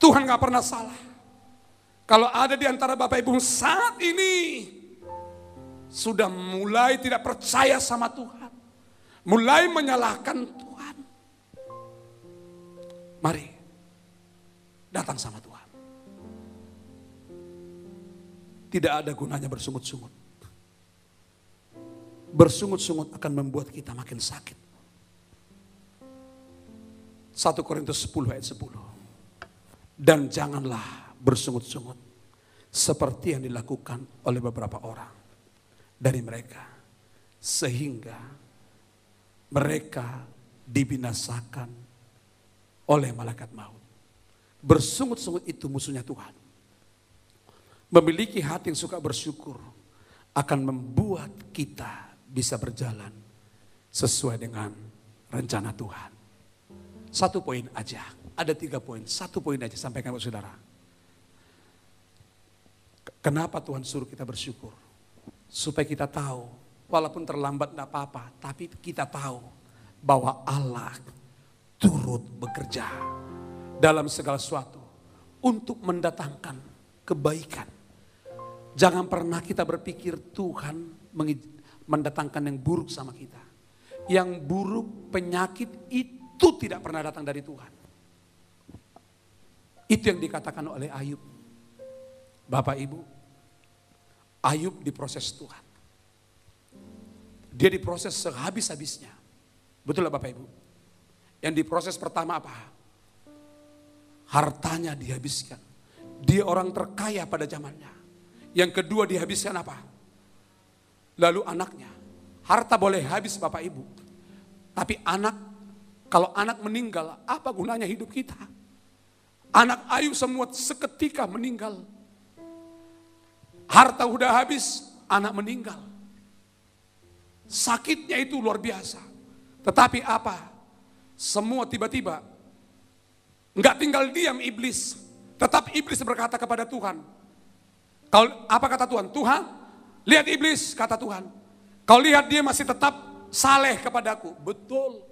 Tuhan gak pernah salah. Kalau ada di antara Bapak Ibu saat ini sudah mulai tidak percaya sama Tuhan, mulai menyalahkan Tuhan, mari datang sama Tuhan. Tidak ada gunanya bersungut-sungut. Bersungut-sungut akan membuat kita makin sakit. 1 Korintus 10 ayat 10. Dan janganlah bersungut-sungut seperti yang dilakukan oleh beberapa orang dari mereka, sehingga mereka dibinasakan oleh malaikat maut. Bersungut-sungut itu musuhnya Tuhan. Memiliki hati yang suka bersyukur akan membuat kita bisa berjalan sesuai dengan rencana Tuhan. 1 poin aja, ada 3 poin, 1 poin aja sampaikan kepada saudara. Kenapa Tuhan suruh kita bersyukur? Supaya kita tahu, walaupun terlambat tidak apa-apa, tapi kita tahu bahwa Allah turut bekerja dalam segala sesuatu untuk mendatangkan kebaikan. Jangan pernah kita berpikir Tuhan mendatangkan yang buruk sama kita. Yang buruk, penyakit itu tidak pernah datang dari Tuhan. Itu yang dikatakan oleh Ayub. Bapak Ibu, Ayub diproses Tuhan. Dia diproses sehabis-habisnya. Betul lah Bapak Ibu? Yang diproses pertama apa? Hartanya dihabiskan. Dia orang terkaya pada zamannya. Yang kedua dihabiskan apa? Lalu anaknya. Harta boleh habis Bapak Ibu. Tapi anak Kalau anak meninggal, apa gunanya hidup kita? Anak Ayub semua seketika meninggal. Harta udah habis, anak meninggal. Sakitnya itu luar biasa. Tetapi apa? Semua tiba-tiba. Enggak tinggal diam iblis. Tetap iblis berkata kepada Tuhan. Kalau apa kata Tuhan? Tuhan, lihat iblis, kata Tuhan. Kau lihat dia masih tetap saleh kepadaku. Betul.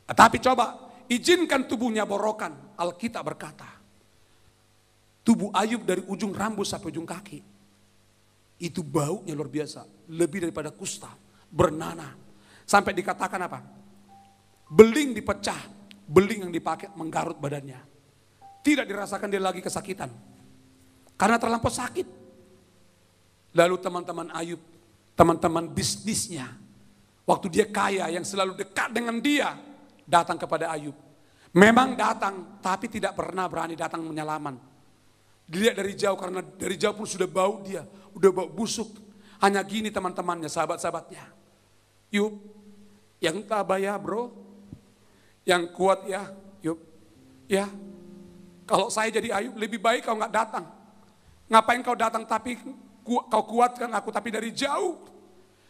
Tapi coba, izinkan tubuhnya borokan. Alkitab berkata, tubuh Ayub dari ujung rambut sampai ujung kaki, itu baunya luar biasa. Lebih daripada kusta, bernanah. Sampai dikatakan apa? Beling dipecah, beling yang dipakai menggarut badannya. Tidak dirasakan dia lagi kesakitan. Karena terlampau sakit. Lalu teman-teman Ayub, teman-teman bisnisnya, waktu dia kaya yang selalu dekat dengan dia, datang kepada Ayub. Memang datang, tapi tidak pernah berani datang menyelaman. Dilihat dari jauh, karena dari jauh pun sudah bau dia, udah bau busuk. Hanya gini teman-temannya, sahabat-sahabatnya. Yub, yang tabah ya bro, yang kuat ya, Yub. Ya, kalau saya jadi Ayub, lebih baik kau nggak datang. Ngapain kau datang tapi kau kuatkan aku, tapi dari jauh.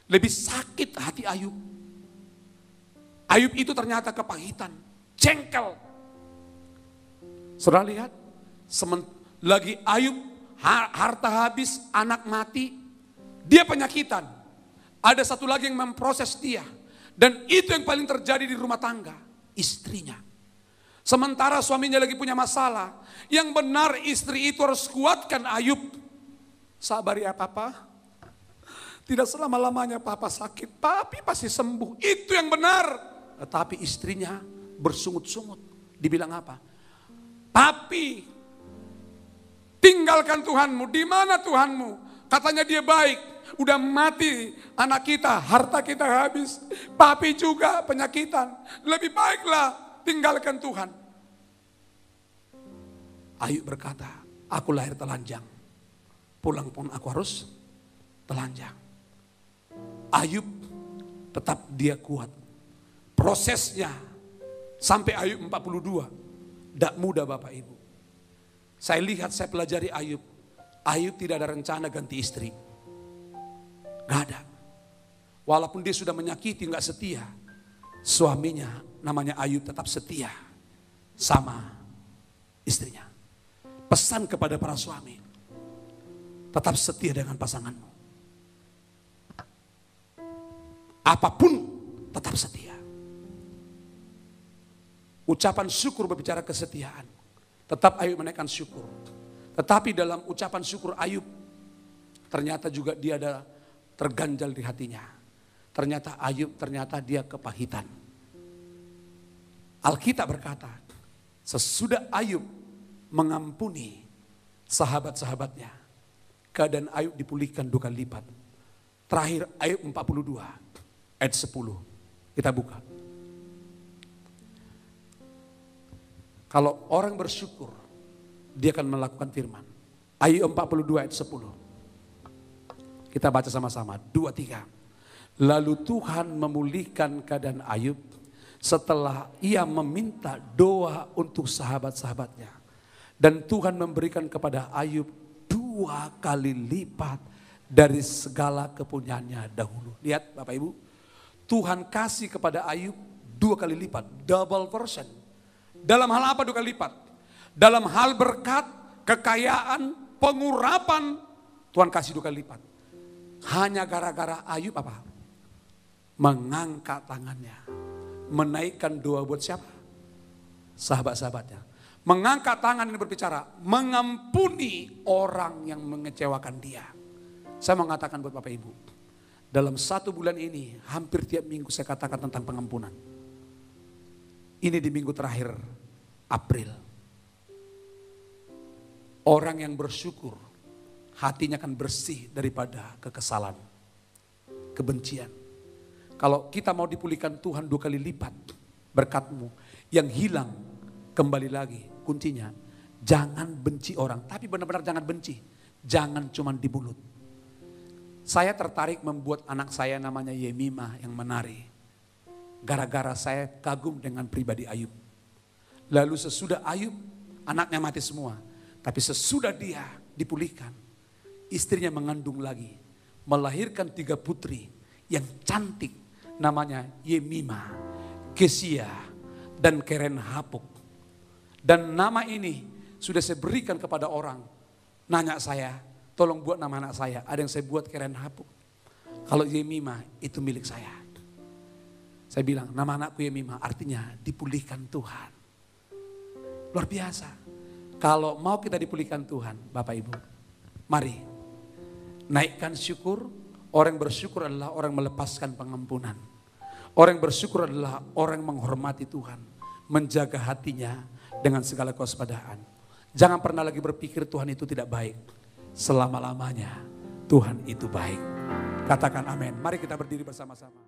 Lebih sakit hati Ayub. Ayub itu ternyata kepahitan, jengkel. Saudara lihat, lagi Ayub harta habis, anak mati, dia penyakitan. Ada satu lagi yang memproses dia. Dan itu yang paling terjadi di rumah tangga, istrinya. Sementara suaminya lagi punya masalah, yang benar istri itu harus kuatkan Ayub. Sabar ya papa, tidak selama-lamanya papa sakit, papi pasti sembuh. Itu yang benar. Tetapi istrinya bersungut-sungut. Dibilang apa? Papi, tinggalkan Tuhanmu. Di mana Tuhanmu? Katanya dia baik. Udah mati anak kita, harta kita habis. Papi juga penyakitan. Lebih baiklah tinggalkan Tuhan. Ayub berkata, aku lahir telanjang. Pulang pun aku harus telanjang. Ayub tetap dia kuat. Prosesnya sampai Ayub 42. Tidak mudah Bapak Ibu. Saya lihat, saya pelajari Ayub. Ayub tidak ada rencana ganti istri. Gak ada. Walaupun dia sudah menyakiti, gak setia. Suaminya namanya Ayub tetap setia sama istrinya. Pesan kepada para suami. Tetap setia dengan pasanganmu. Apapun tetap setia. Ucapan syukur berbicara kesetiaan. Tetap Ayub menaikkan syukur. Tetapi dalam ucapan syukur Ayub, ternyata juga dia ada terganjal di hatinya. Ternyata Ayub, ternyata dia kepahitan. Alkitab berkata, sesudah Ayub mengampuni sahabat-sahabatnya, keadaan Ayub dipulihkan 2 kali lipat. Terakhir Ayub 42 ayat 10. Kita buka. Kalau orang bersyukur, dia akan melakukan firman. Ayub 42 ayat 10. Kita baca sama-sama, 2, 3. Lalu Tuhan memulihkan keadaan Ayub setelah ia meminta doa untuk sahabat-sahabatnya. Dan Tuhan memberikan kepada Ayub 2 kali lipat dari segala kepunyaannya dahulu. Lihat Bapak Ibu, Tuhan kasih kepada Ayub 2 kali lipat, double portion. Dalam hal apa 2 kali lipat? Dalam hal berkat, kekayaan, pengurapan, Tuhan kasih 2 kali lipat. Hanya gara-gara Ayub apa? Mengangkat tangannya. Menaikkan doa buat siapa? Sahabat-sahabatnya. Mengangkat tangan ini berbicara, mengampuni orang yang mengecewakan dia. Saya mengatakan buat Bapak Ibu, dalam 1 bulan ini, hampir tiap minggu saya katakan tentang pengampunan. Ini di minggu terakhir April. Orang yang bersyukur, hatinya akan bersih daripada kekesalan, kebencian. Kalau kita mau dipulihkan Tuhan 2 kali lipat berkatmu, yang hilang kembali lagi. Kuncinya, jangan benci orang, tapi benar-benar jangan benci. Jangan cuma di mulut. Saya tertarik membuat anak saya namanya Yemimah yang menari. Gara-gara saya kagum dengan pribadi Ayub. Lalu sesudah Ayub, anaknya mati semua. Tapi sesudah dia dipulihkan, istrinya mengandung lagi. Melahirkan 3 putri yang cantik. Namanya Yemima, Kesia, dan Keren Hapuk. Dan nama ini sudah saya berikan kepada orang. Nanya saya, tolong buat nama anak saya. Ada yang saya buat Keren Hapuk. Kalau Yemima itu milik saya. Saya bilang nama anakku Yemima artinya dipulihkan Tuhan. Luar biasa. Kalau mau kita dipulihkan Tuhan, Bapak Ibu, mari naikkan syukur. Orang yang bersyukur adalah orang melepaskan pengampunan. Orang yang bersyukur adalah orang yang menghormati Tuhan. Menjaga hatinya dengan segala kewaspadaan. Jangan pernah lagi berpikir Tuhan itu tidak baik. Selama-lamanya Tuhan itu baik. Katakan amin. Mari kita berdiri bersama-sama.